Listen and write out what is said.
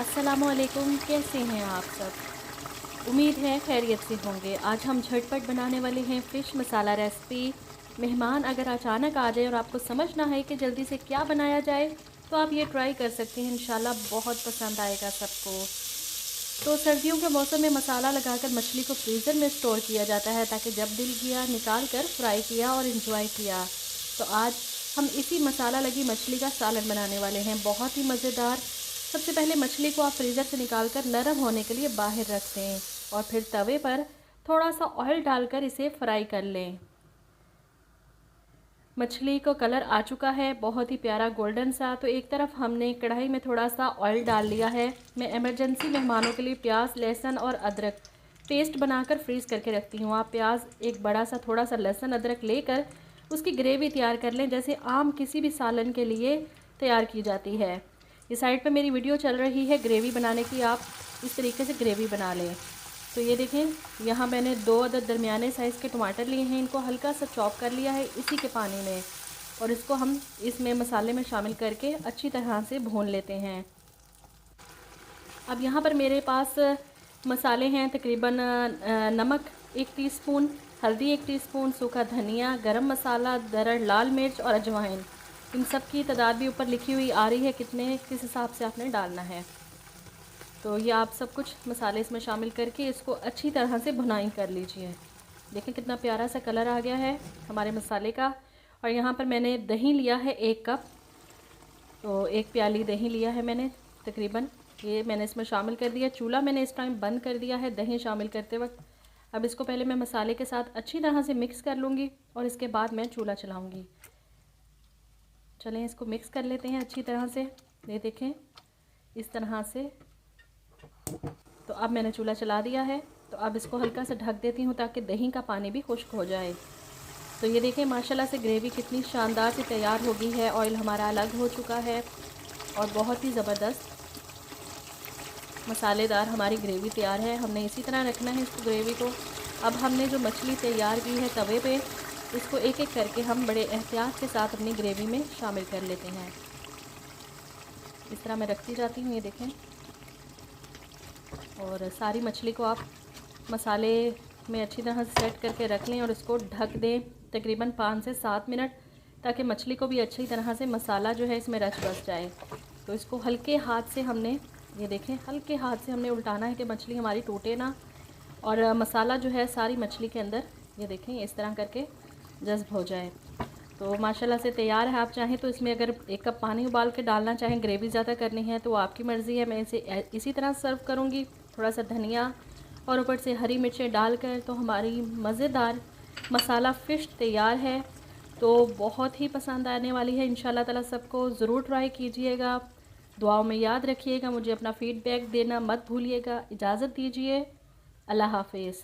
अस्सलामुअलैकुम, कैसे हैं आप सब। उम्मीद है खैरियत से होंगे। आज हम झटपट बनाने वाले हैं फ़िश मसाला रेसिपी। मेहमान अगर अचानक आ जाए और आपको समझ ना है कि जल्दी से क्या बनाया जाए, तो आप ये ट्राई कर सकते हैं। इंशाल्लाह बहुत पसंद आएगा सबको। तो सर्दियों के मौसम में मसाला लगाकर मछली को फ्रीज़र में स्टोर किया जाता है, ताकि जब दिल किया निकाल कर फ्राई किया और इन्जॉय किया। तो आज हम इसी मसाला लगी मछली का सालन बनाने वाले हैं, बहुत ही मज़ेदार। सबसे पहले मछली को आप फ्रीज़र से निकाल कर नरम होने के लिए बाहर रख दें और फिर तवे पर थोड़ा सा ऑयल डालकर इसे फ्राई कर लें। मछली को कलर आ चुका है, बहुत ही प्यारा गोल्डन सा। तो एक तरफ हमने कढ़ाई में थोड़ा सा ऑयल डाल लिया है। मैं इमरजेंसी मेहमानों के लिए प्याज, लहसुन और अदरक पेस्ट बनाकर फ्रीज़ करके रखती हूँ। आप प्याज एक बड़ा सा, थोड़ा सा लहसुन अदरक लेकर उसकी ग्रेवी तैयार कर लें, जैसे आम किसी भी सालन के लिए तैयार की जाती है। इस साइड पे मेरी वीडियो चल रही है ग्रेवी बनाने की, आप इस तरीके से ग्रेवी बना लें। तो ये देखें, यहाँ मैंने 2 अदद दरमियाने साइज़ के टमाटर लिए हैं, इनको हल्का सा चॉप कर लिया है इसी के पानी में, और इसको हम इसमें मसाले में शामिल करके अच्छी तरह से भून लेते हैं। अब यहाँ पर मेरे पास मसाले हैं तकरीबन नमक 1 टीस्पून, हल्दी 1 टीस्पून, सूखा धनिया, गरम मसाला, दरड़ लाल मिर्च और अजवाइन। इन सब की तादाद भी ऊपर लिखी हुई आ रही है, कितने किस हिसाब से आपने डालना है। तो ये आप सब कुछ मसाले इसमें शामिल करके इसको अच्छी तरह से भुनाई कर लीजिए। देखें कितना प्यारा सा कलर आ गया है हमारे मसाले का। और यहाँ पर मैंने दही लिया है 1 कप, तो 1 प्याली दही लिया है मैंने तकरीबन, ये मैंने इसमें शामिल कर दिया। चूल्हा मैंने इस टाइम बंद कर दिया है दही शामिल करते वक्त। अब इसको पहले मैं मसाले के साथ अच्छी तरह से मिक्स कर लूँगी और इसके बाद मैं चूल्हा चलाऊँगी। चलें इसको मिक्स कर लेते हैं अच्छी तरह से। ये देखें इस तरह से। तो अब मैंने चूल्हा चला दिया है, तो अब इसको हल्का से ढक देती हूँ ताकि दही का पानी भी खुश्क हो जाए। तो ये देखें माशाल्लाह से ग्रेवी कितनी शानदार से तैयार हो गई है। ऑयल हमारा अलग हो चुका है और बहुत ही ज़बरदस्त मसालेदार हमारी ग्रेवी तैयार है। हमने इसी तरह रखना है इसको ग्रेवी को। अब हमने जो मछली तैयार की है तवे पे, इसको एक एक करके हम बड़े एहतियात के साथ अपनी ग्रेवी में शामिल कर लेते हैं। इस तरह मैं रखती जाती हूँ, ये देखें। और सारी मछली को आप मसाले में अच्छी तरह से सेट करके रख लें और इसको ढक दें तकरीबन 5 से 7 मिनट, ताकि मछली को भी अच्छी तरह से मसाला जो है इसमें रच बस जाए। तो इसको हल्के हाथ से हमने, ये देखें, हल्के हाथ से हमने उल्टाना है कि मछली हमारी टूटे ना, और मसाला जो है सारी मछली के अंदर, ये देखें, इस तरह करके जज्ब हो जाए। तो माशाल्लाह से तैयार है। आप चाहें तो इसमें अगर 1 कप पानी उबाल के डालना चाहें, ग्रेवी ज़्यादा करनी है तो आपकी मर्ज़ी है। मैं इसे इसी तरह सर्व करूँगी, थोड़ा सा धनिया और ऊपर से हरी मिर्चें डालकर। तो हमारी मज़ेदार मसाला फ़िश तैयार है। तो बहुत ही पसंद आने वाली है इंशाल्लाह ताला सबको। ज़रूर ट्राई कीजिएगा। दुआओं में याद रखिएगा, मुझे अपना फ़ीडबैक देना मत भूलिएगा। इजाज़त दीजिए, अल्लाह हाफ़िज़।